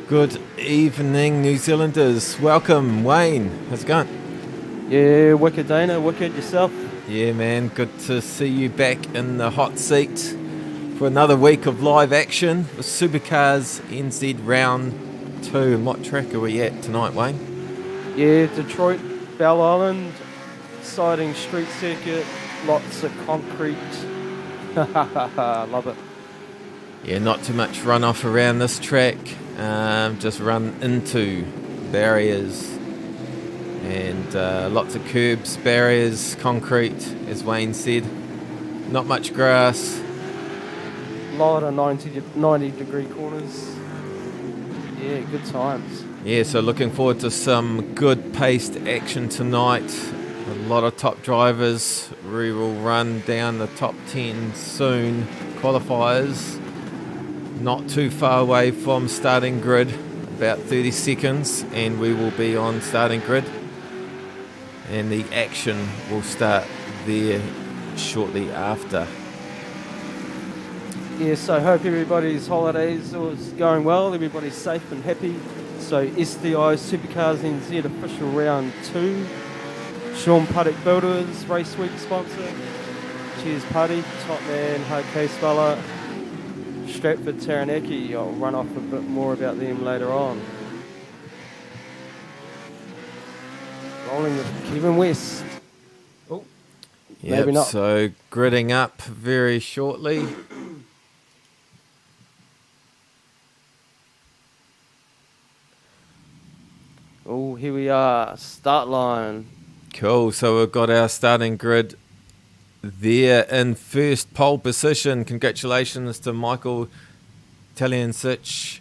Good evening, New Zealanders. Welcome, Wayne. How's it going? Yeah, wicked Dana, wicked yourself. Yeah, man. Good to see you back in the hot seat for another week of live action with SuperCars NZ Round 2. And what track are we at tonight, Wayne? Yeah, Detroit, Bell Island, exciting street circuit, lots of concrete. Love it. Yeah, not too much runoff around this track. Just run into barriers and lots of curbs, barriers, concrete, as Wayne said. Not much grass. Lot of 90 degree corners. Yeah, good times. Yeah, so looking forward to some good paced action tonight. A lot of top drivers. We will run down the top 10 soon. Qualifiers. Not too far away from starting grid, about 30 seconds, and we will be on starting grid. And the action will start there shortly after. Yeah, so hope everybody's holidays was going well, everybody's safe and happy. So SDI SuperCars NZ official round 2. Sean Puddock Builders, Race Week sponsor. Cheers Puddy, top man, okay fella. Stratford Taranaki, I'll run off a bit more about them later on. Rolling with Kevin West. Oh, Yep, maybe not. so gridding up very shortly. Oh, here we are, start line. Cool, so we've got our starting grid there in first pole position. Congratulations to Michael Taliansich.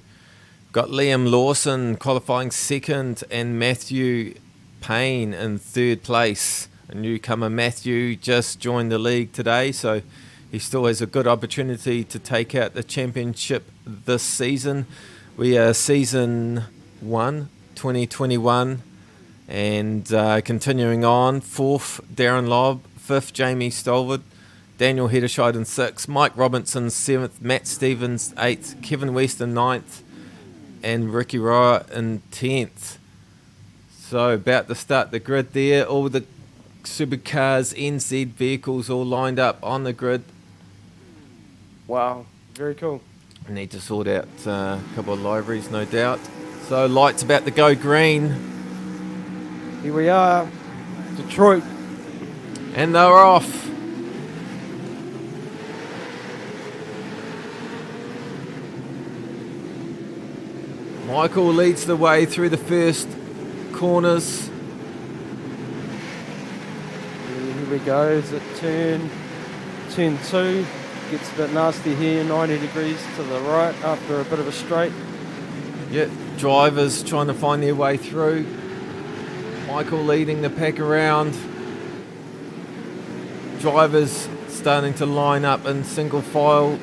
Got Liam Lawson qualifying second and Matthew Payne in third place. A newcomer Matthew just joined the league today, so he still has a good opportunity to take out the championship this season. We are season 1, 2021, and continuing on. Fourth, Darren Lobb. Fifth, Jamie Stolford. Daniel Hederscheid in sixth. Mike Robinson seventh. Matt Stevens eighth. Kevin West in ninth. And Ricky Roa in 10th. So about to start the grid there. All the SuperCars NZ vehicles all lined up on the grid. Wow, very cool. Need to sort out a couple of liveries, no doubt. So lights about to go green. Here we are, Detroit. And they're off. Michael leads the way through the first corners. Here we go, is it turn 2? Gets a bit nasty here, 90 degrees to the right after a bit of a straight. Yeah, drivers trying to find their way through. Michael leading the pack around. Drivers starting to line up in single file.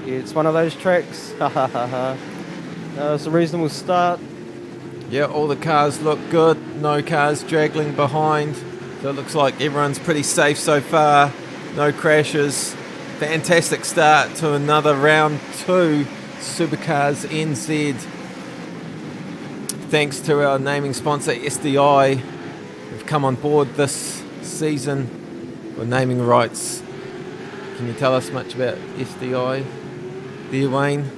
Yeah, it's one of those tracks. It's a reasonable start. Yeah, all the cars look good. No cars dragging behind. So it looks like everyone's pretty safe so far. No crashes. Fantastic start to another round 2 SuperCars NZ. Thanks to our naming sponsor SDI. We've come on board this season for naming rights. Can you tell us much about SDI there, Wayne?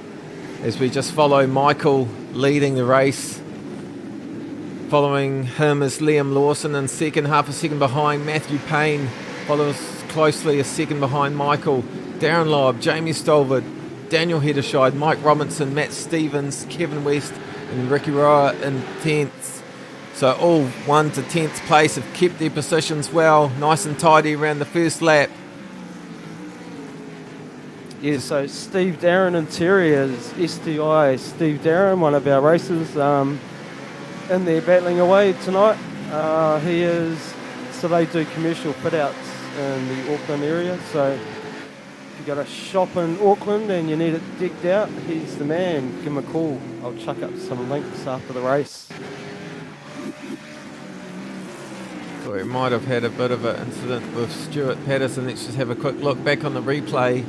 As we just follow Michael leading the race. Following him is Liam Lawson in second, half a second behind. Matthew Payne follows closely a second behind Michael. Darren Lobb, Jamie Stolford, Daniel Hederscheid, Mike Robinson, Matt Stevens, Kevin West and Ricky Roa in 10th. So all 1 to 10th place have kept their positions well, nice and tidy around the first lap. Yeah, so Steve Darren Interiors, SDI. Steve Darren, one of our racers, in there battling away tonight. He is, so they do commercial fit outs in the Auckland area. So if you've got a shop in Auckland and you need it decked out, he's the man. Give him a call. I'll chuck up some links after the race. So we might have had a bit of an incident with Stuart Patterson. Let's just have a quick look back on the replay.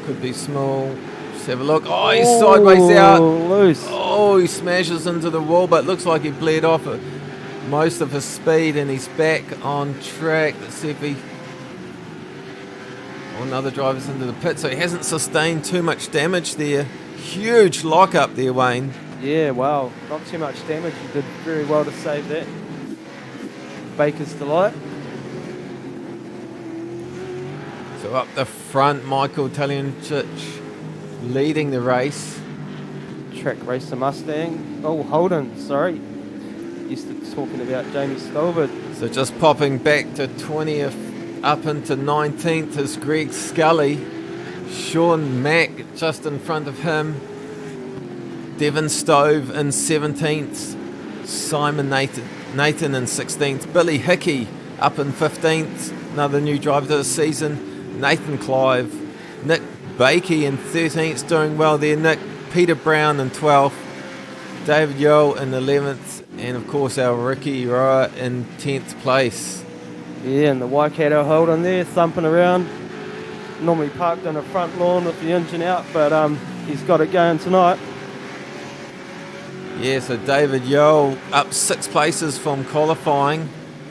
Could be small. Let's have a look. Oh, he's sideways out. Loose. Oh, he smashes into the wall, but looks like he bled off most of his speed, and he's back on track. Let's see if he... Oh, another driver's into the pit, so he hasn't sustained too much damage there. Huge lock-up there, Wayne. Yeah, wow. Not too much damage. You did very well to save that. Baker's delight. So up the front, Michael Taliancic leading the race. Track racer Mustang. Oh, Holden, sorry. Used to talking about Jamie Stolbert. So just popping back to 20th, up into 19th is Greg Scully. Sean Mack just in front of him. Devon Stove in 17th. Simon Nathan in 16th. Billy Hickey up in 15th. Another new driver to the season. Nathan Clive. Nick Bakey in 13th, doing well there. Nick. Peter Brown in 12th. David Yule in 11th. And of course our Ricky Roa in 10th place. Yeah, and the Waikato Holden there thumping around. Normally parked on the front lawn with the engine out, but he's got it going tonight. Yeah, so David Yule up 6 places from qualifying.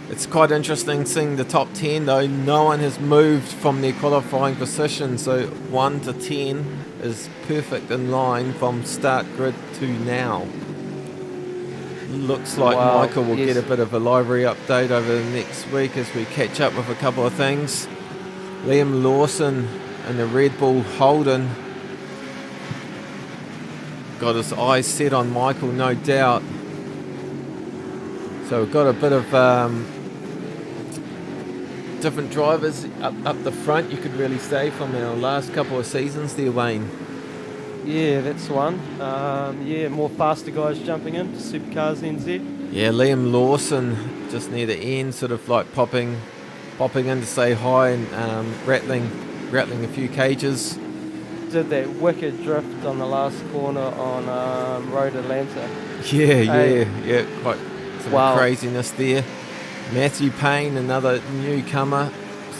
It's quite interesting seeing the top 10 though. No one has moved from their qualifying position, so 1 to 10 is perfect in line from start grid to now. Looks like Michael will get a bit of a livery update over the next week as we catch up with a couple of things. Liam Lawson in the Red Bull Holden. Got his eyes set on Michael, no doubt. So we've got a bit of different drivers up the front, you could really say, from our last couple of seasons there, Wayne. Yeah, that's the one. Yeah, more faster guys jumping in to Supercars NZ. Yeah, Liam Lawson just near the end, sort of like popping in to say hi and rattling a few cages. Did that wicked drift on the last corner on Road Atlanta. Yeah, quite some craziness there. Matthew Payne, another newcomer,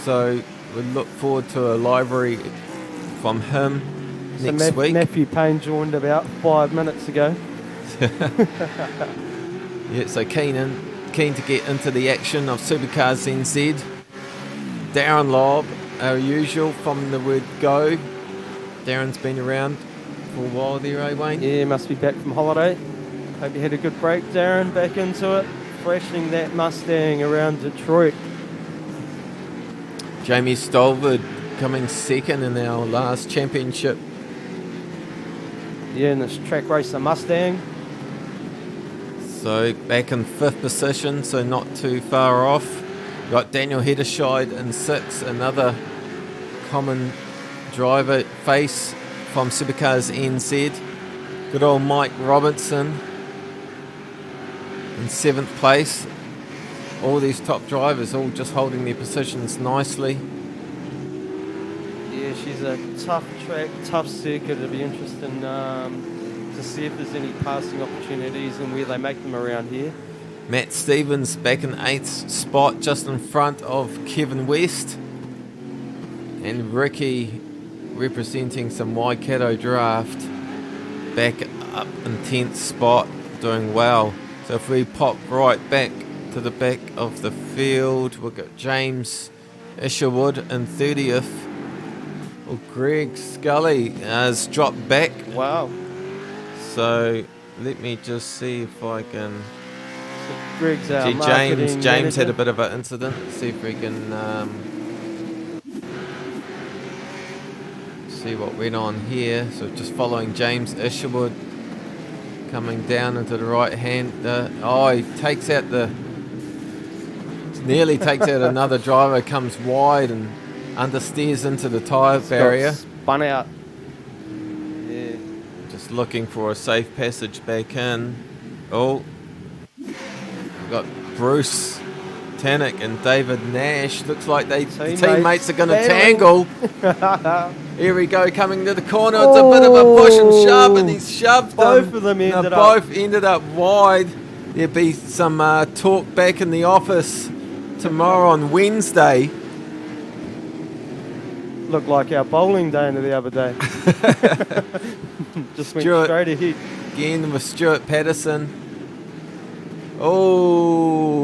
so we look forward to a livery from him next week. Matthew Payne joined about 5 minutes ago. Yeah, so keen to get into the action of Supercars NZ. Darren Lobb, our usual, from the word go. Darren's been around for a while there, eh, Wayne? Yeah, must be back from holiday. Hope you had a good break, Darren. Back into it, thrashing that Mustang around Detroit. Jamie Stolbert coming second in our last championship. Yeah, in this track racer Mustang. So back in 5th position, so not too far off. Got Daniel Hedderscheid in 6th, another common driver face from Supercars NZ. Good old Mike Robertson in 7th place. All these top drivers all just holding their positions nicely. Yeah, she's a tough track, tough circuit. It'll be interesting to see if there's any passing opportunities and where they make them around here. Matt Stevens back in 8th spot, just in front of Kevin West. And Ricky, representing some Waikato draft, back up in 10th spot, doing well. So if we pop right back to the back of the field, we've got James Isherwood in 30th. Well, Greg Scully has dropped back. Wow. So let me just see if I can... So Greg's our James manager. had a bit of an incident. Let's see if we can see what went on here. So just following James Isherwood, coming down into the right hand. He takes out nearly takes out another driver, comes wide and understeers into the tyre barrier. Spun out. Yeah. Just looking for a safe passage back in. Oh, we've got Bruce Tannock and David Nash. Looks like the teammates are going to tangle. Here we go, coming to the corner. It's a bit of a push and shove, and he's shoved them. Both of them ended up wide. There'll be some talk back in the office tomorrow on Wednesday. looked like our bowling Dana the other day. Just went Stuart. straight ahead. Again with Stuart Patterson. Oh,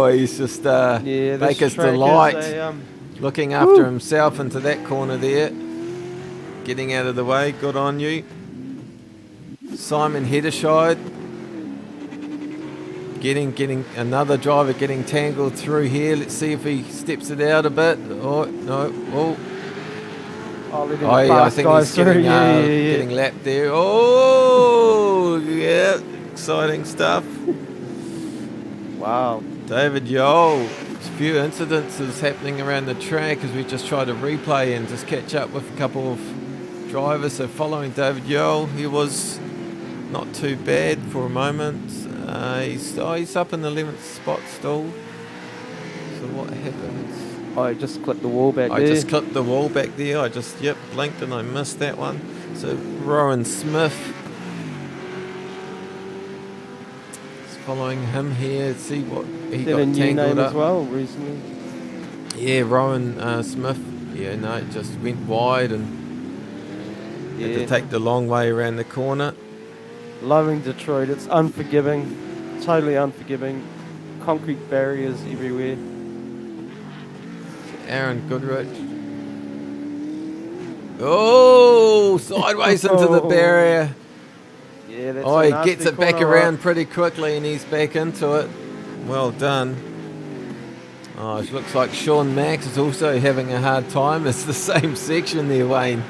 he's just Baker's delight. Looking after himself into that corner there. Getting out of the way. Good on you. Simon Heddershide. Getting another driver getting tangled through here. Let's see if he steps it out a bit. Oh, no. Oh. I think he's getting lapped there. Oh, yeah. Exciting stuff. Wow. David Yole. There's a few incidences happening around the track as we just try to replay and just catch up with a couple of drivers. So following David Yole, he was not too bad for a moment. He's up in the 11th spot still. So what happens? I just clipped the wall back there. I just clipped the wall back there. I just, blinked and I missed that one. So Rowan Smith is following him here. See what he got tangled new name up as well recently. Yeah, Rowan Smith. Yeah, no, it just went wide and had to take the long way around the corner. Loving Detroit. It's unforgiving. Totally unforgiving. Concrete barriers everywhere. Aaron Goodrich. Oh, sideways into the barrier. Yeah, that's he gets it back around pretty quickly and he's back into it. Well done. Oh, it looks like Sean Max is also having a hard time. It's the same section there, Wayne.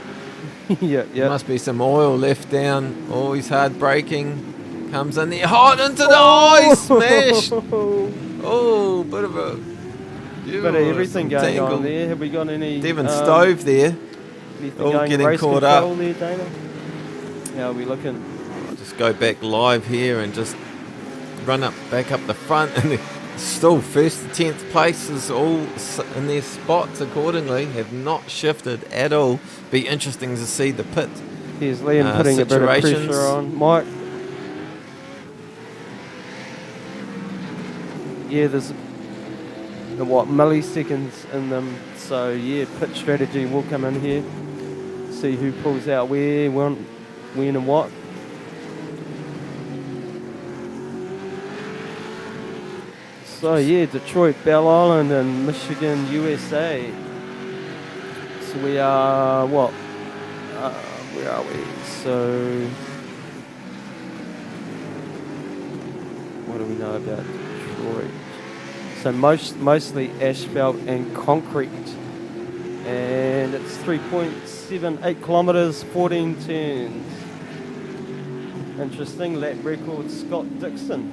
Yeah. There must be some oil left down. Oh, he's hard braking. Comes in there hot into the eye. Smashed. Oh, bit of everything going tangle on there. Have we got any... Devon Stove there. Getting caught up. There, Dana? How are we looking? I'll just go back live here and just run back up the front. And still first to 10th place is all in their spots accordingly. Have not shifted at all. Be interesting to see the pit. Here's Liam putting a bit of pressure on Mike. Yeah, there's milliseconds in them. So yeah, pit strategy will come in here. See who pulls out where, when and what. So yeah, Detroit, Belle Island and Michigan, USA. So we are what? Where are we? So what do we know about Detroit? So mostly asphalt and concrete, and it's 3.78 kilometres, 14 turns. Interesting lap record, Scott Dixon.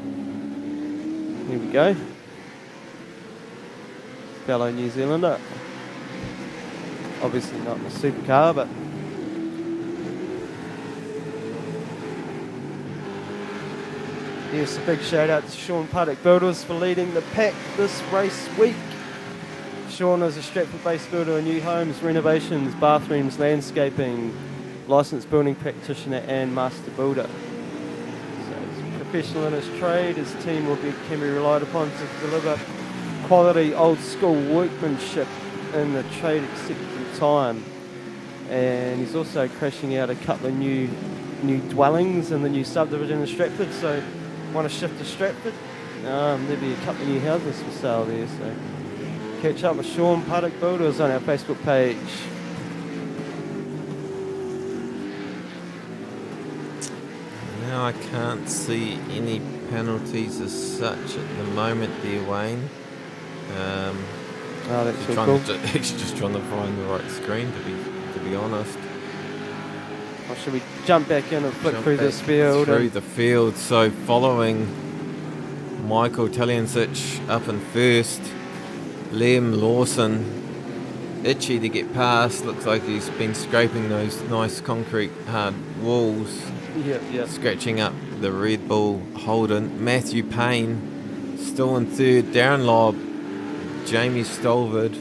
Here we go. Fellow New Zealander. Obviously not in a supercar, but yes, a big shout out to Sean Puddock Builders for leading the pack this race week. Sean is a Stratford-based builder of new homes, renovations, bathrooms, landscaping, licensed building practitioner and master builder. So he's professional in his trade. His team can be relied upon to deliver quality old school workmanship in the trade acceptable time. And he's also crashing out a couple of new dwellings in the new subdivision in Stratford. So want to shift to Stratford? There'll be a couple of new houses for sale there. So catch up with Sean Puddock Builders on our Facebook page. Now I can't see any penalties as such at the moment there, Wayne. That's so cool. Actually just trying to find the right screen to be honest. Or should we jump back in and flick through this field? Through the field. So following Michael Taliancic up in first, Liam Lawson itchy to get past. Looks like he's been scraping those nice concrete hard walls. Yep. Scratching up the Red Bull Holden. Matthew Payne still in third. Darren Lobb, Jamie Stolvard.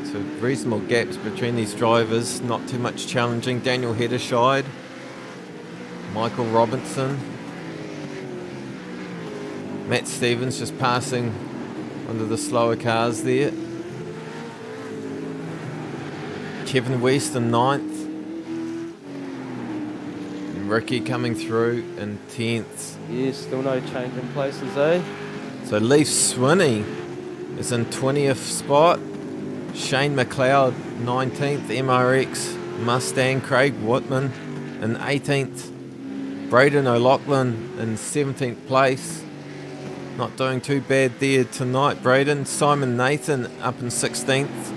So reasonable gaps between these drivers, not too much challenging. Daniel Heddershide, Michael Robinson, Matt Stevens just passing under the slower cars there. Kevin West in 9th. And Ricky coming through in 10th. Yeah, still no change in places, eh? So Leaf Swinney is in 20th spot. Shane McLeod 19th. MRX Mustang Craig Whitman in 18th. Braden O'Loughlin in 17th place. Not doing too bad there tonight, Braden. Simon Nathan up in 16th.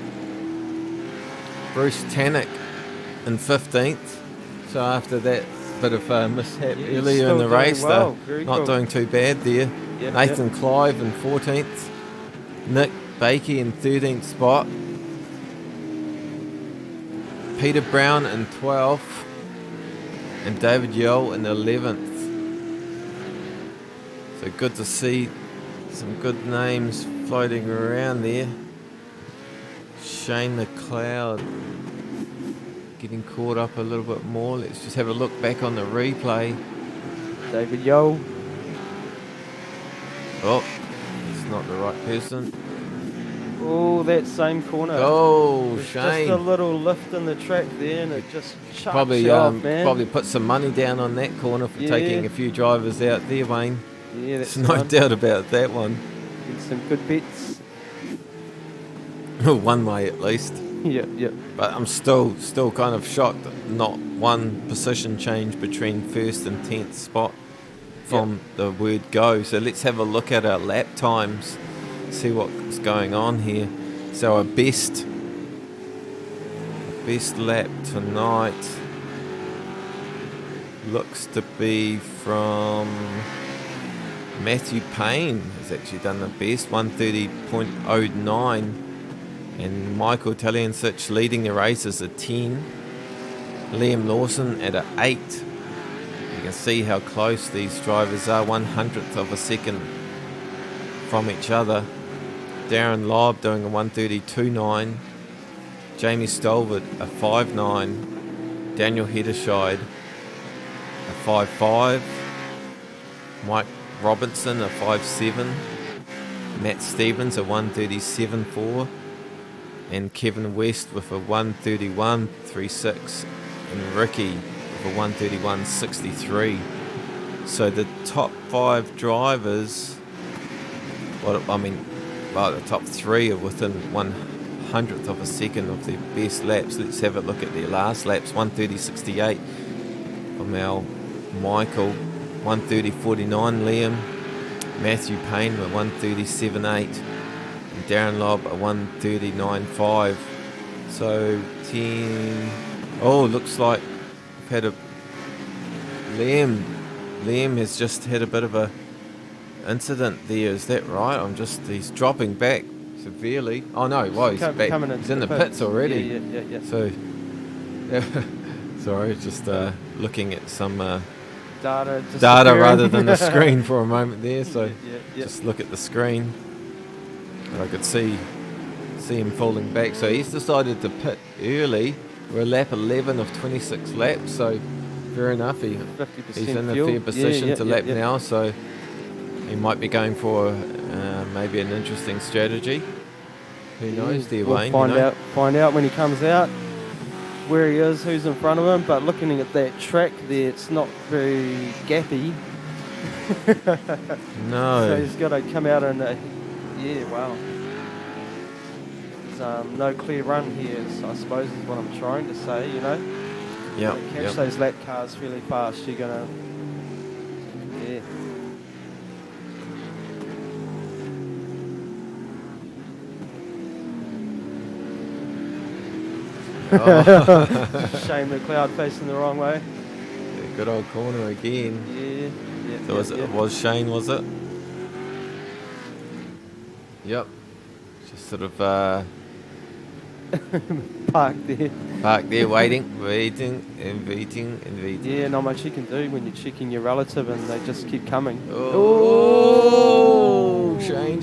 Bruce Tannock in 15th. So after that bit of a mishap earlier in the race, well. not doing too bad there. Yep, Nathan Clive in 14th. Nick Bakey in 13th spot. Peter Brown in 12th. And David Yell in 11th. So good to see some good names floating around there. Shane McLeod getting caught up a little bit more. Let's just have a look back on the replay. David Yo. Oh, it's not the right person. Oh, that same corner. Oh, There's Shane. just a little lift in the track there, and it just chucks Probably, you off, man. probably put some money down on that corner for taking a few drivers out there, Wayne. Yeah, that's There's no doubt about that one. Get some good bets. One way at least. Yep. But I'm still kind of shocked that not one position change between 1st and 10th spot from the word go. So let's have a look at our lap times, see what's going on here. So our best lap tonight looks to be from Matthew Payne. Has actually done the best, 130.09. And Michael Taliansich leading the race is a 10. Liam Lawson at a 8. You can see how close these drivers are, 1/100th of a second from each other. Darren Lobb doing a 132.9. Jamie Stolvert a 5.9. Daniel Hedderscheid a 5.5. Mike Robinson a 5.7. Matt Stevens a 137.4. And Kevin West with a 131.36, and Ricky with a 131.63. So the top 5 drivers, the top 3 are within 1/100th of a second of their best laps. Let's have a look at their last laps. 130.68 from our Michael, 130.49 Liam, Matthew Payne with 137.8. Darren Lobb a 139.5. So 10. Oh, looks like we've had a Liam has just had a bit of a incident there. Is that right? He's dropping back severely. Oh no, he's back. He's in the pits already. Yeah. So sorry, just looking at some data rather than the screen for a moment there. So just look at the screen. I could see him falling back. So he's decided to pit early. We're lap 11 of 26 laps. So fair enough. He's in a fair position to lap now. So he might be going for maybe an interesting strategy. Who knows there, Wayne? Find out when he comes out where he is, who's in front of him. But looking at that track there, it's not very gappy. No. So he's got to come out and... wow. There's no clear run here, I suppose is what I'm trying to say, you know. Yeah. Catch those lap cars fairly fast, you're going to... Shane McLeod facing the wrong way. Yeah, good old corner again. Yeah. So it was Shane, was it? Yep. Just sort of parked there, waiting. Yeah, not much you can do when you're checking your relative and they just keep coming. Oh, Shane.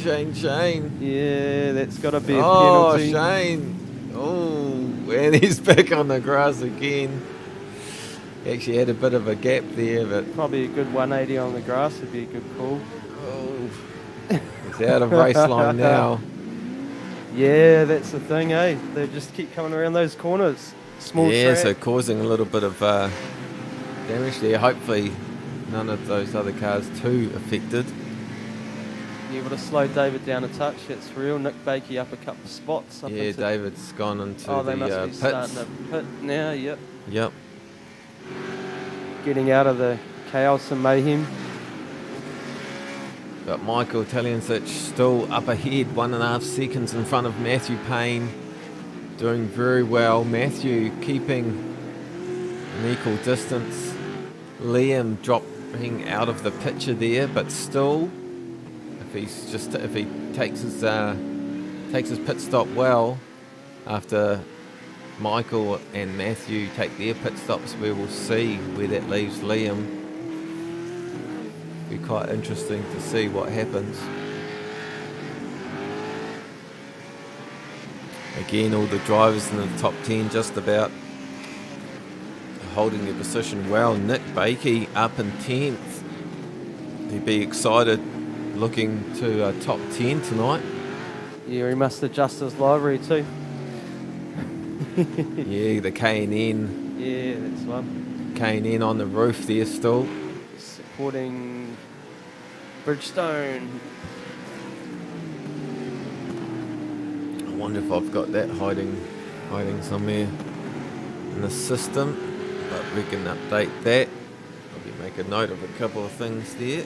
Yeah, that's got to be a Oh, penalty. Shane. Oh, and he's back on the grass again. He actually had a bit of a gap there, but... Probably a good 180 on the grass would be a good call. Oh, he's out of race line now. Yeah, that's the thing, eh? They just keep coming around those corners. Small Yeah, track. so causing a little bit of damage there. Hopefully none of those other cars too affected. You able to slow David down a touch. That's real. Nick Bakey up a couple of spots. Up Yeah, into, David's gone into oh, the they must be pits. starting to pit now. Yep. Yep. Getting out of the chaos and mayhem. But Michael Taliansich still up ahead, 1.5 seconds in front of Matthew Payne. Doing very well. Matthew keeping an equal distance. Liam dropping out of the picture there, but still, if he takes his pit stop well, after Michael and Matthew take their pit stops, we will see where that leaves Liam. Be quite interesting to see what happens. Again, all the drivers in the top 10 just about holding their position well. Nick Bakey up in 10th. He'd be excited looking to top 10 tonight. Yeah, he must adjust his livery too. Yeah, the K&N. Yeah, that's one. K&N on the roof there still. Supporting Bridgestone. I wonder if I've got that hiding somewhere in the system, but we can update that. Probably make a note of a couple of things there.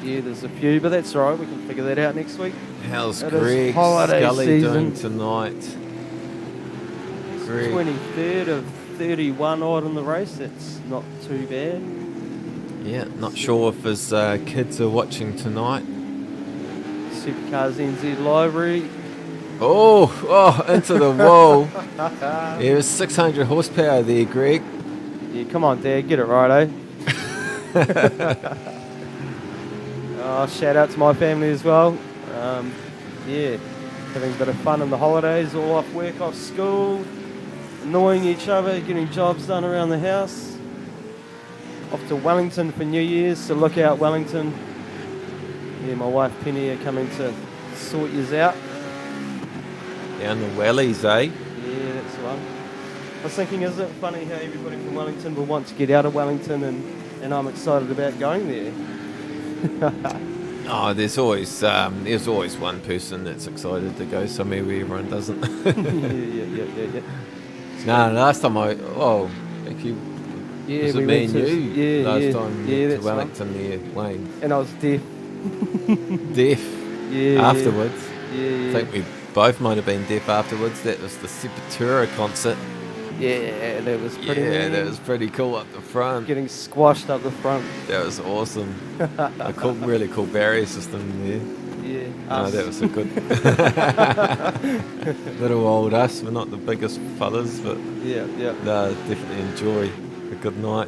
Yeah, there's a few, but that's all right. We can figure that out next week. How's It is Greg holiday Scully season. doing tonight? Greg. 23rd of 31 odd in the race. That's not too bad. Yeah, not sure if his kids are watching tonight. Supercars NZ livery. Oh, into the wall. There was 600 horsepower there, Greg. Yeah, come on, Dad, get it right, eh? Oh, shout out to my family as well. Yeah, having a bit of fun in the holidays, all off work, off school, annoying each other, getting jobs done around the house. Off to Wellington for New Year's, so look out, Wellington. Yeah, my wife Penny are coming to sort yous out. Down the wellies, eh? Yeah, that's the one. I was thinking, is it funny how everybody from Wellington will want to get out of Wellington, and I'm excited about going there. Oh, there's always one person that's excited to go somewhere where everyone doesn't. yeah. No, last time actually, Yeah, was it we me went and to, you last time yeah, to that's Wellington there, Wayne? And I was deaf. Deaf. Yeah. Afterwards. Yeah. I think we both might have been deaf afterwards. That was the Sepultura concert. Yeah, that was pretty. Yeah, mean. that was pretty cool up the front. Getting squashed up the front. That was awesome. Really cool barrier system there. Yeah. No, that was a good little old us. We're not the biggest fellas, but Yeah. no, definitely enjoy a good night.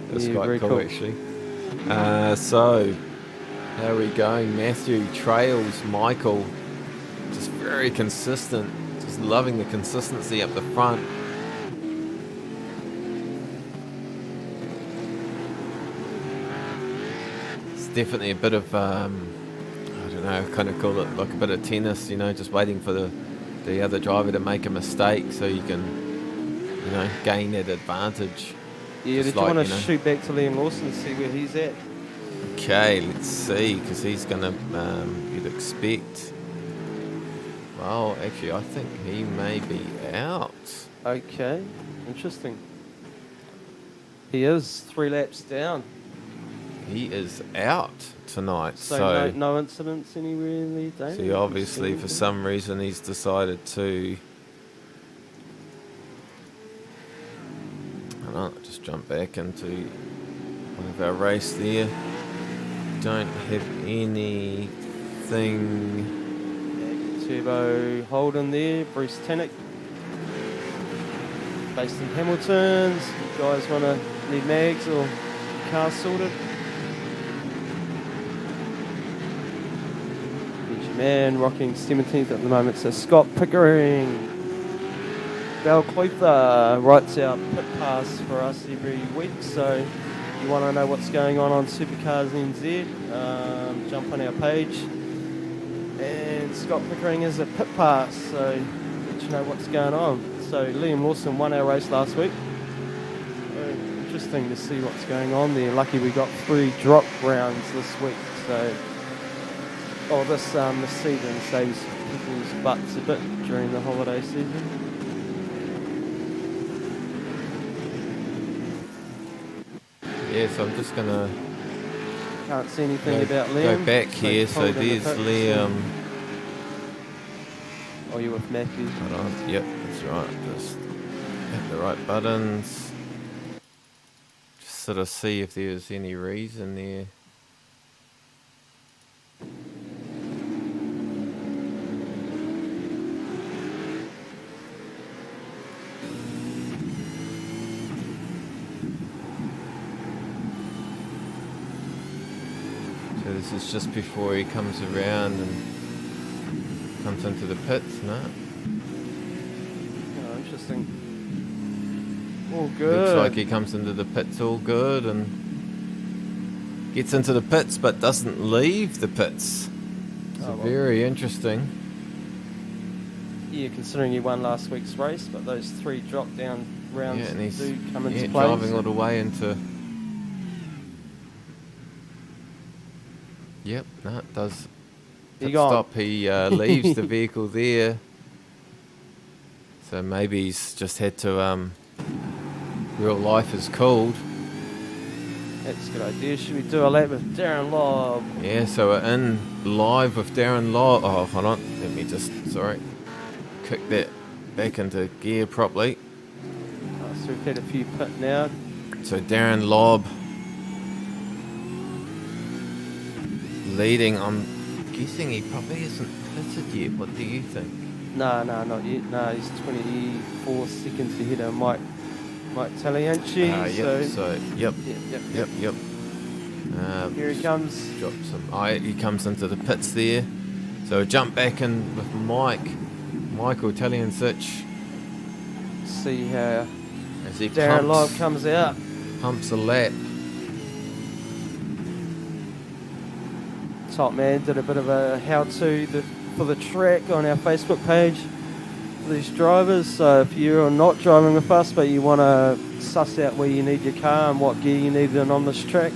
It was Yeah, quite very cool cool. actually. So, how are we going? Matthew trails Michael. Just very consistent. Just loving the consistency up the front. It's definitely a bit of, I don't know, kind of call it like a bit of tennis, just waiting for the other driver to make a mistake so you can, gain that advantage. Yeah, Just did you want to like, shoot back to Liam Lawson and see where he's at? Okay, let's see, because he's going to, you'd expect, well, actually, I think he may be out. Okay, interesting. He is 3 laps down. He is out tonight, So no incidents anywhere in the day? so obviously for some reason he's decided to, I'll just jump back into one of our race there. Don't have anything. Turbo Holden there, Bruce Tannock. Based in Hamilton's. You guys want to need mags or car sorted? Here's your man rocking 17th at the moment. So Scott Pickering. Val Clotha writes our pit pass for us every week. So if you want to know what's going on SuperCars NZ, jump on our page. And Scott Pickering is a pit pass, so let you know what's going on. So Liam Lawson won our race last week. So interesting to see what's going on there. Lucky we got 3 drop rounds this week, so this season saves people's butts a bit during the holiday season. Yeah, so I'm just gonna Can't see anything about Liam. go back here. So there's Liam. Oh, you're with Matthew. Hold on. Yep, that's right. Just hit the right buttons. Just sort of see if there's any reason there. So this is just before he comes around and comes into the pits, no? Oh, interesting. All good. Looks like he comes into the pits all good and gets into the pits but doesn't leave the pits. So very interesting. Yeah, considering he won last week's race, but those 3 drop down rounds do come into play. Driving all the way into... Yep, no, it does. Pit stop, he leaves the vehicle there. So maybe he's just had to... real life is cold. That's a good idea. Should we do a lap with Darren Lobb? Yeah, so we're in live with Darren Lobb. Oh, hold on. Let me just, kick that back into gear properly. So we've had a few pit now. So Darren Lobb leading. I'm guessing he probably isn't pitted yet. What do you think? No, not yet. No, he's 24 seconds ahead of Mike Talianchi. Yep. Here he comes. Drops him. He comes into the pits there. So jump back in with Michael Talianci. See how as he Darren Lobb comes out. Pumps a lap. Top man did a bit of a how-to for the track on our Facebook page for these drivers. So if you're not driving with us but you want to suss out where you need your car and what gear you need it on this track,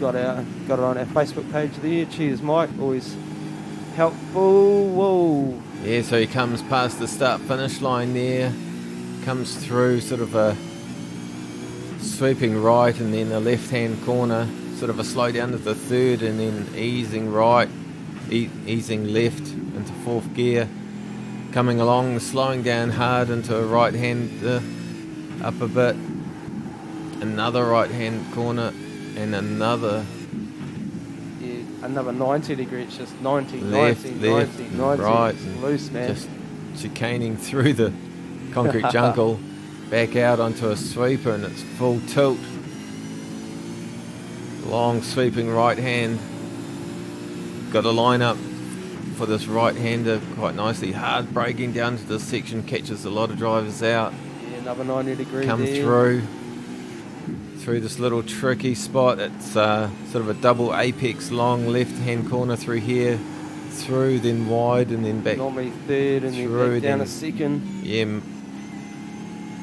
got it on our Facebook page there. Cheers, Mike. Always helpful. Whoa. Yeah, so he comes past the start-finish line there, comes through sort of a sweeping right and then a left-hand corner, sort of a slow down to the third and then easing right, easing left into 4th gear, coming along, slowing down hard into a right-hand up a bit, another right-hand corner and another 90 degree. It's just 90, left, 90, 90. Right, it's loose, man. Just chicaning through the concrete jungle, back out onto a sweeper and it's full tilt. Long sweeping right hand. Got a line up for this right-hander quite nicely. Hard braking down to this section, catches a lot of drivers out. Yeah, another 90 degree Come there. through this little tricky spot. It's sort of a double apex, long left-hand corner through here, through, then wide, and then back. Normally third, and through, then back down a second. Yeah,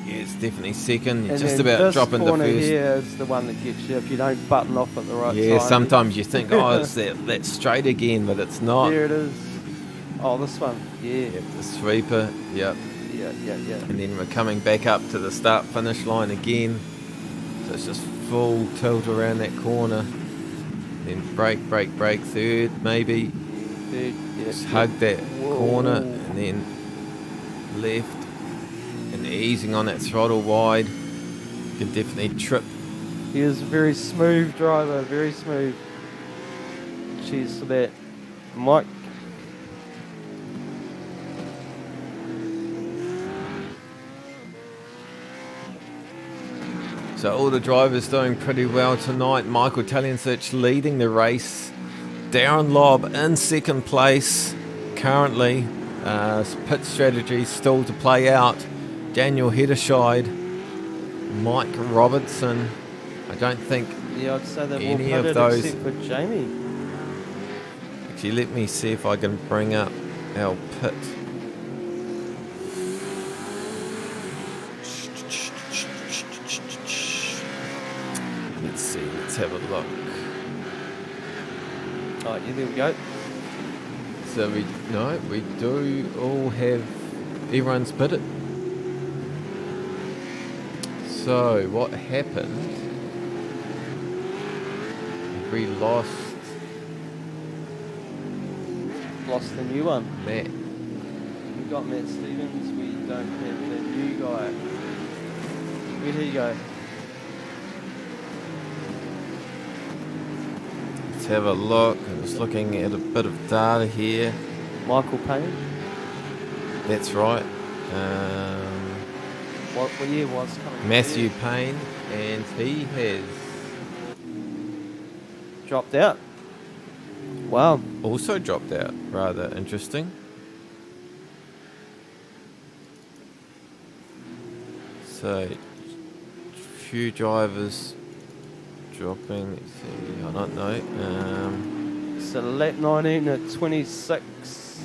it's definitely second. And Just about dropping the corner first. here is the one that gets you if you don't button off at the right time. Yeah, sometimes you think, it's that straight again, but it's not. There it is. Oh, this one. Yeah. Yep, the sweeper. Yep. Yeah. And then we're coming back up to the start-finish line again. So it's just full tilt around that corner. Then brake, third maybe. Third, yeah. Just hug that corner and then left. And easing on that throttle wide. You can definitely trip. He is a very smooth driver, very smooth. Cheers for that, Mike. So all the drivers doing pretty well tonight. Michael Talianci leading the race. Darren Lobb in 2nd place currently. Pit strategy still to play out. Daniel Hedderscheid, Mike Robertson. I don't think I'd say they've any all of pitted those except for Jamie. Actually, let me see if I can bring up our pit. Let's see, let's have a look. Oh, yeah, there we go. So we do all have, everyone's pitted. So what happened? We lost The new one. Matt. We got Matt Stevens. We don't have the new guy. Where'd he go? Let's have a look. I'm just looking at a bit of data here. Michael Payne. That's right. What year was coming? Matthew Payne, and he has Dropped out. Wow. also dropped out. Rather interesting. So, few drivers dropping. Let's see, I don't know. So lap 19 at 26.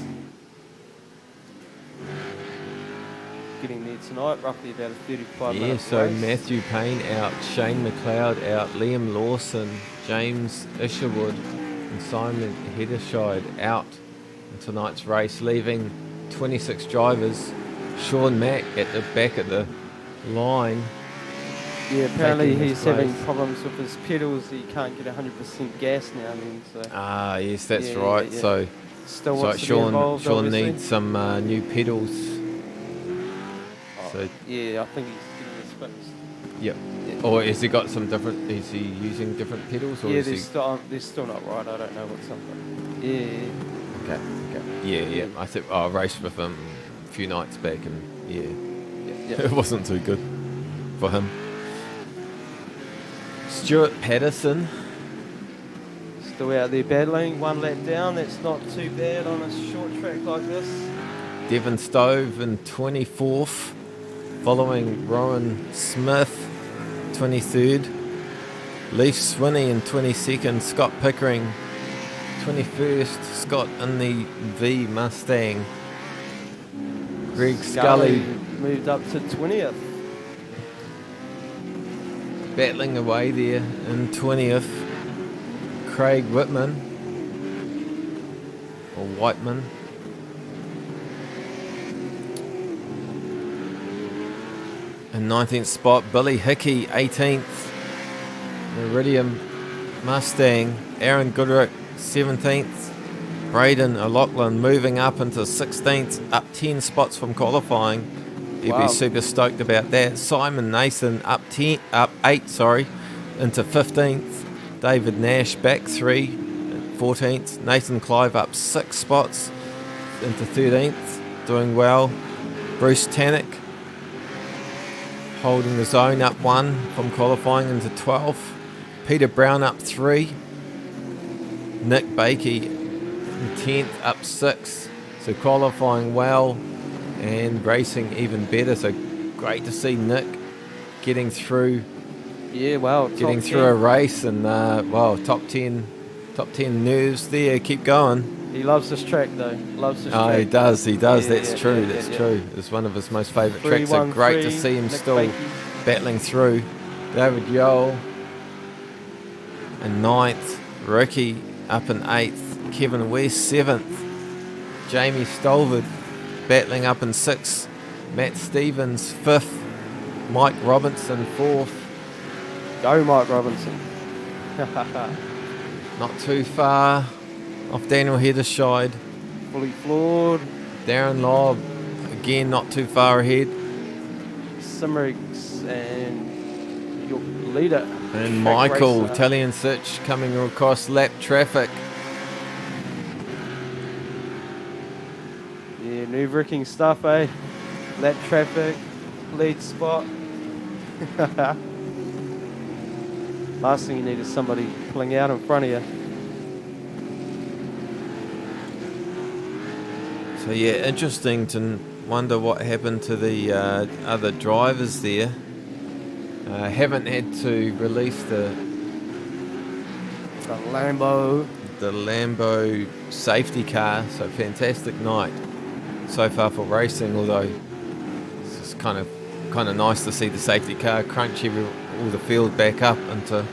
Getting there tonight, roughly about a 35 Yeah, minute so race. Matthew Payne out, Shane McLeod out, Liam Lawson, James Isherwood and Simon Hederscheid out in tonight's race, leaving 26 drivers. Sean Mack at the back of the line. Yeah, apparently taking he's this having place. problems with his pedals. He can't get 100% gas now. So Ah, yes, that's Yeah, right. yeah. So, still so wants to be Sean involved, obviously. needs some new pedals. Oh, So, yeah, I think he's getting this fixed. yep. Yeah. Or has he got some different? Is he using different pedals, or Yeah, is they're he? still not right. I don't know what's up. Yeah. Okay. Yeah. I think I raced with him a few nights back, and Yeah. it wasn't too good for him. Stuart Patterson. Still out there battling. One lap down. That's not too bad on a short track like this. Devon Stove in 24th, following Rowan Smith, 23rd. Leaf Swinney in 22nd, Scott Pickering, 21st, Scott in the V Mustang. Greg Scully moved up to 20th. battling away there in 20th. Craig Whitman, or Whiteman. In 19th spot, Billy Hickey, 18th. Iridium Mustang, Aaron Goodrick, 17th. Braden O'Loughlin moving up into 16th, up 10 spots from qualifying. He'd Wow. be super stoked about that. Simon Nason up 8, into 15th. David Nash back 3, 14th. Nathan Clive up 6 spots into 13th, doing well. Bruce Tannock holding the zone up 1 from qualifying into 12th. Peter Brown up 3. Nick Bakey in 10th up 6. So qualifying well and racing even better. So great to see Nick getting through Yeah, wow. getting top through 10. a race, and top 10 nerves there. Keep going. He loves this track though. Loves this Oh, track. he does. Yeah, That's yeah, true. yeah, That's yeah. true. It's one of his most favourite tracks. So 3-1-3, great to see him Nick still Bakey. battling through. David Yole in 9th. Ricky up in 8th. Kevin West 7th. Jamie Stolford battling up in 6th. Matt Stevens 5th. Mike Robinson 4th. Go, Mike Robinson. Not too far off Daniel Hederscheid. Fully floored. Darren Lobb, again, not too far ahead. Simmerigs and your leader. And track Michael racer. Talion Sitch coming across lap traffic. Yeah, nerve-wracking stuff, eh? Lap traffic, lead spot. Last thing you need is somebody pulling out in front of you. So yeah, interesting to wonder what happened to the other drivers there. Haven't had to release the The Lambo. the Lambo safety car. So fantastic night so far for racing, although it's just kind of nice to see the safety car crunch all the field back up into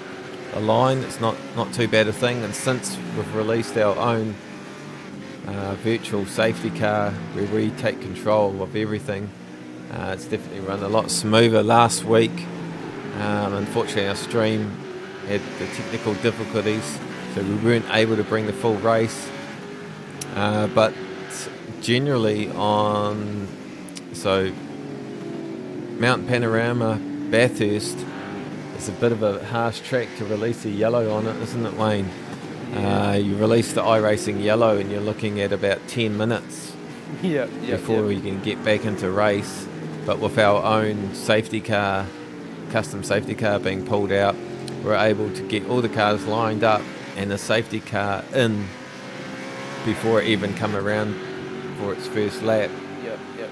a line. It's not too bad a thing, and since we've released our own virtual safety car where we take control of everything, it's definitely run a lot smoother. Last week, unfortunately our stream had the technical difficulties, so we weren't able to bring the full race, but generally so Mount Panorama Bathurst is a bit of a harsh track to release a yellow on it, isn't it, Wayne? You release the iRacing yellow and you're looking at about 10 minutes before you can get back into race. But with our own safety car, custom safety car being pulled out, we're able to get all the cars lined up and the safety car in before it even come around for its first lap.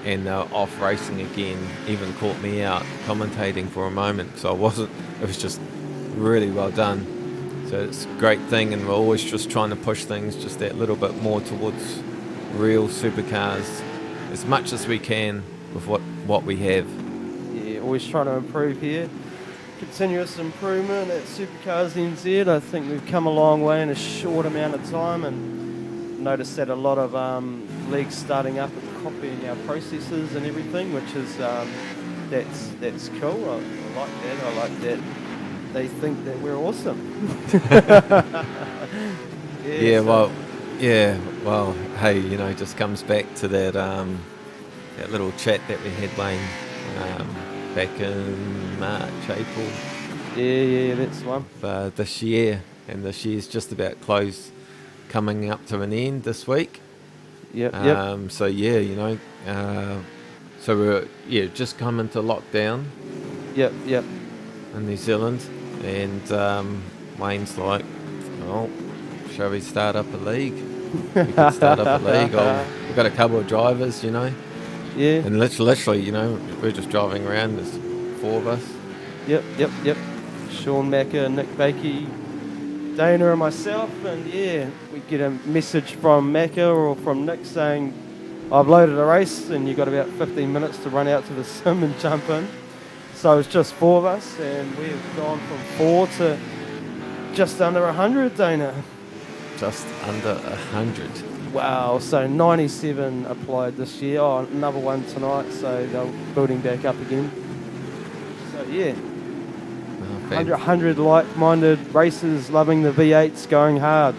And off racing again. Even caught me out commentating for a moment, so it was just really well done. So it's a great thing, and we're always just trying to push things just that little bit more towards real supercars as much as we can with what we have. Yeah, always trying to improve here. Continuous improvement at SuperCars NZ. I think we've come a long way in a short amount of time, and noticed that a lot of leagues starting up and copying our processes and everything, which is that's cool. I like that. They think that we're awesome. Well, hey, it just comes back to that little chat that we had, Wayne, back in March, April. Yeah, that's the one. This year, and this year's just about coming up to an end this week. Yep. So so we're just coming to lockdown. Yep. In New Zealand, and Wayne's like, "Well, shall we start up a league? We could start up a league. We've got a couple of drivers, Yeah. And literally, we're just driving around. There's 4 of us. Yep. Sean Macker, Nick Bakey, Dana and myself, and we get a message from Macker or from Nick saying, I've loaded a race and you've got about 15 minutes to run out to the sim and jump in. So it's just 4 of us, and we've gone from 4 to just under 100, Dana. Just under 100. Wow, so 97 applied this year. Oh, another one tonight, so they're building back up again. So 100 like-minded racers loving the V8s, going hard.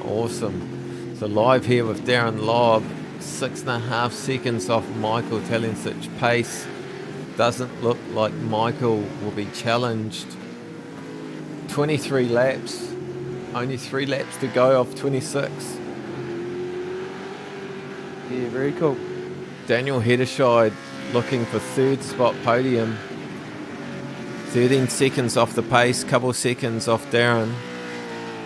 Awesome. So live here with Darren Lobb, 6.5 seconds off Michael Talensich pace. Doesn't look like Michael will be challenged. 23 laps, only 3 laps to go off 26. Yeah, very cool. Daniel Hedderscheid looking for 3rd spot podium. 13 seconds off the pace, couple seconds off Darren.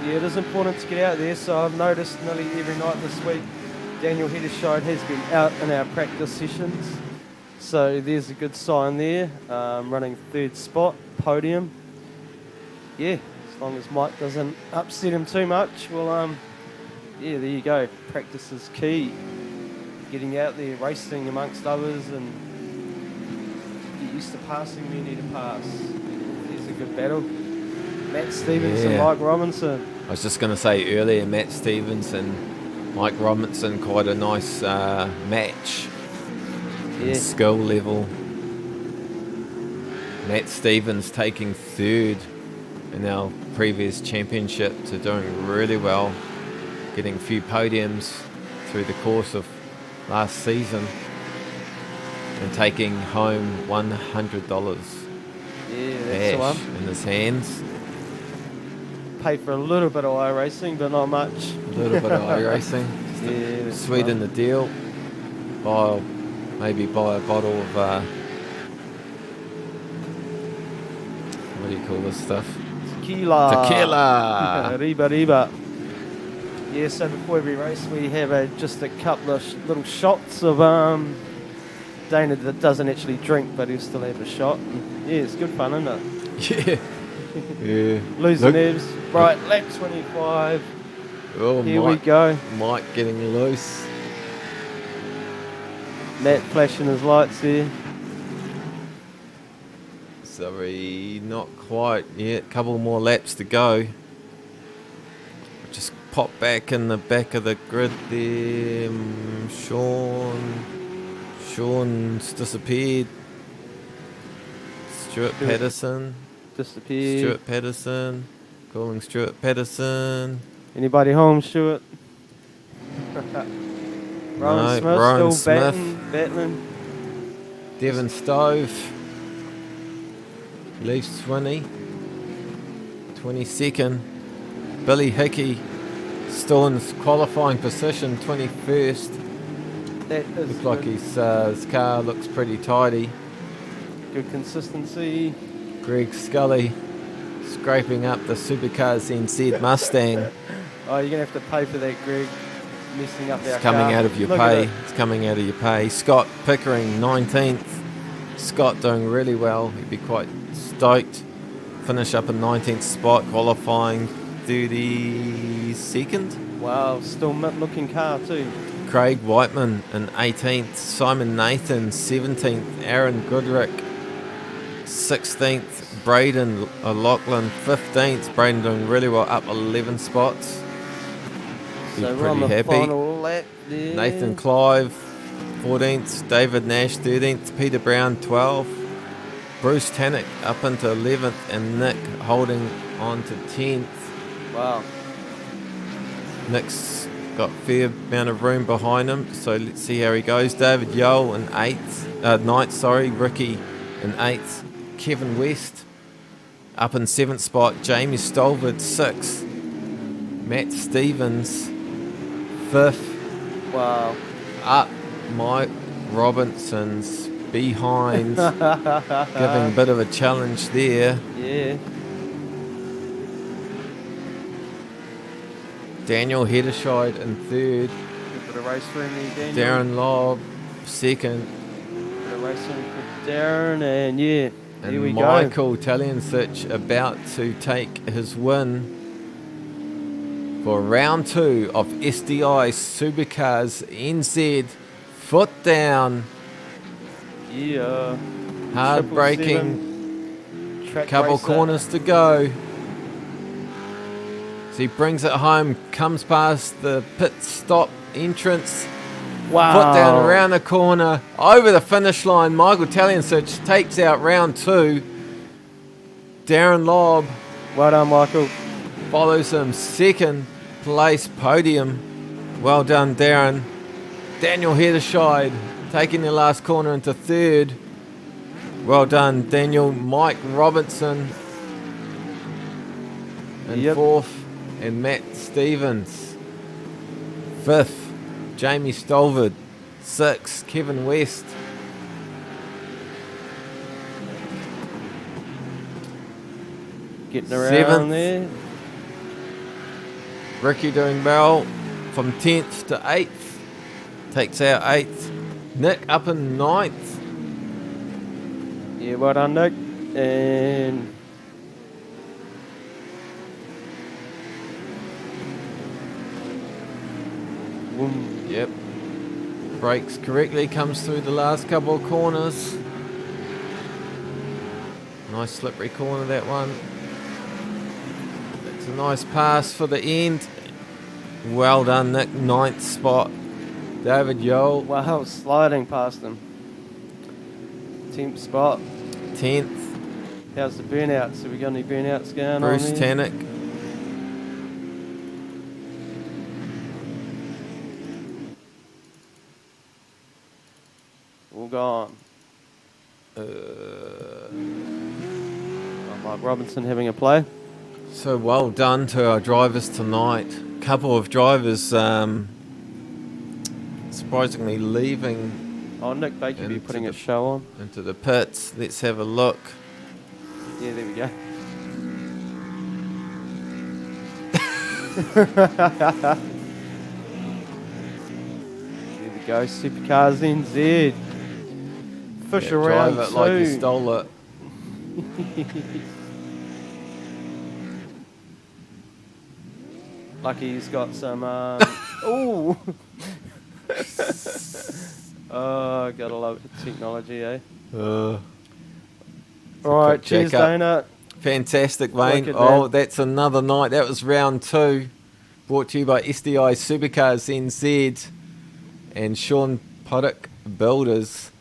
Yeah, it is important to get out there, so I've noticed nearly every night this week Daniel Hedderscheid has been out in our practice sessions. So there's a good sign there, running 3rd spot, podium. Yeah, as long as Mike doesn't upset him too much, well, there you go. Practice is key. Getting out there, racing amongst others, and get used to passing when you need to pass. There's a good battle. Matt Stevens and Mike Robinson. I was just going to say earlier, Matt Stevens and Mike Robinson, quite a nice match. Skill level. Matt Stevens taking 3rd in our previous championship, to doing really well, getting a few podiums through the course of last season, and taking home $100 cash in his hands. Pay for a little bit of iRacing, but not much. A little bit of iRacing. Sweeten the deal. Maybe buy a bottle of what do you call this stuff? Tequila. Riba. Yeah, so before every race we have just a couple of little shots of Dana that doesn't actually drink, but he'll still have a shot. And, it's good fun, isn't it? Yeah. Losing Look. edge. Right, lap 25. Oh, Here Mike, we go. Mike getting loose. Matt flashing his lights there. Sorry, not quite yet. Couple more laps to go. Just pop back in the back of the grid there. Sean's disappeared. Stuart Patterson. Disappeared. Stuart Patterson. Calling Stuart Patterson. Anybody home, Stuart? Rowan No, Smith Rowan still Smith. battling. Devon Stove. Leaf Swinney. 22nd. Billy Hickey. Still in qualifying position, 21st. That is Looks like good. his car looks pretty tidy. Good consistency. Greg Scully scraping up the SuperCars NZ Mustang. Oh, you're going to have to pay for that, Greg. Messing up our It's coming car. out of your Look at pay. it. It's coming out of your pay. Scott Pickering, 19th. Scott doing really well. He'd be quite stoked. Finish up in 19th spot, qualifying 32nd. Wow, still mint looking car too. Craig Whiteman in 18th. Simon Nathan, 17th. Aaron Goodrick, 16th. Braden Lachlan, 15th. Braden doing really well, up 11 spots. He's So we're on pretty the happy. final lap there. Nathan Clive, 14th. David Nash, 13th. Peter Brown, 12th. Bruce Tannock up into 11th. And Nick holding on to 10th. Wow. Nick's got fair amount of room behind him, so let's see how he goes. David Yole in 9th, Ricky in 8th. Kevin West up in 7th spot. Jamie Stolford, 6th. Matt Stevens, 5th. Wow. Up Mike Robinson's behind, giving a bit of a challenge there. Yeah. Daniel Hederscheid in 3rd. Bit of race room there, Daniel. Darren Lobb, 2nd. Bit of race room for Darren, and yeah, And here we Michael Taliansich about to take his win for round 2 of SDI Supercars NZ. Foot down, go. Yeah. hard braking, 777, track couple racer. corners to go. So he brings it home, comes past the pit stop entrance. Wow. Foot down around the corner, over the finish line. Michael Taliansich takes out round 2. Darren Lobb Well done, Michael. follows him, 2nd place podium. Well done, Darren. Daniel Hederscheid taking the last corner into 3rd. Well done, Daniel. Mike Robinson in Yep. 4th. And Matt Stevens, 5th. Jamie Stolford, 6th. Kevin West. Getting around 7th. there. Ricky doing well from 10th to 8th. Takes out 8th. Nick up in 9th. Yeah, well done, Nick. And boom. Yep. Brakes correctly, comes through the last couple of corners. Nice slippery corner, that one. That's a nice pass for the end. Well done, Nick. 9th spot. David Yole, Wow, sliding past him. 10th spot. 10th. How's the burnouts? Have we got any burnouts going Bruce on there? Tannock. All gone. Uh, Mike Robinson having a play. So well done to our drivers tonight. Couple of drivers surprisingly leaving Oh, Nick Baker be Into putting the- a show on. into the pits. Let's have a look. Yeah, there we go. There we go. Supercars NZ. Fish Yeah, around drive it like you too. stole it. Lucky he's got some. Ooh. Oh, gotta love technology, eh? Uh, All right, cheers, jack up. Dana. Fantastic, Wayne. Wicked, Oh, man. that's another night. That was round 2. Brought to you by SDI Supercars NZ and Sean Puddock Builders.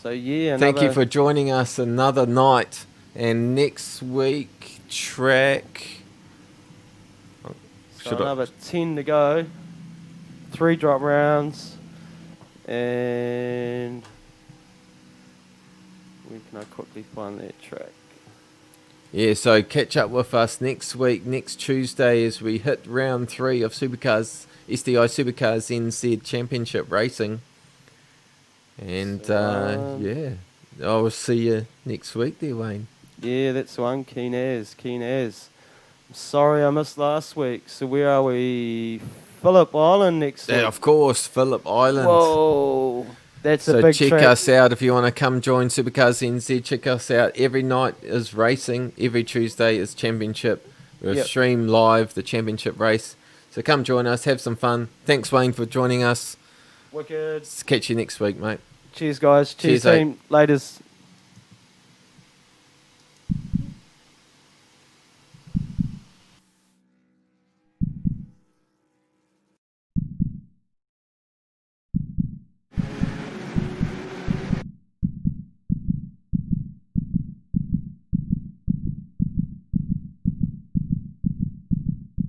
So yeah, Thank you another- for joining us another night. And next week, track. so another 10 to go. 3 drop rounds, and where can I quickly find that track? Yeah, so catch up with us next week, next Tuesday, as we hit round 3 of Supercars, SDI Supercars NZ Championship Racing. And yeah, I'll see you next week there, Wayne. Yeah, that's one. Keen as. I'm sorry I missed last week. So where are we? Phillip Island next week. Yeah, of course, Phillip Island. Whoa, that's a So big check track. us out if you want to come join Supercars NZ. Check us out. Every night is racing. Every Tuesday is championship. We'll Yep. stream live the championship race. So come join us. Have some fun. Thanks, Wayne, for joining us. Wicked. Catch you next week, mate. Cheers, guys. Cheers, Cheers, eh? team. Laters.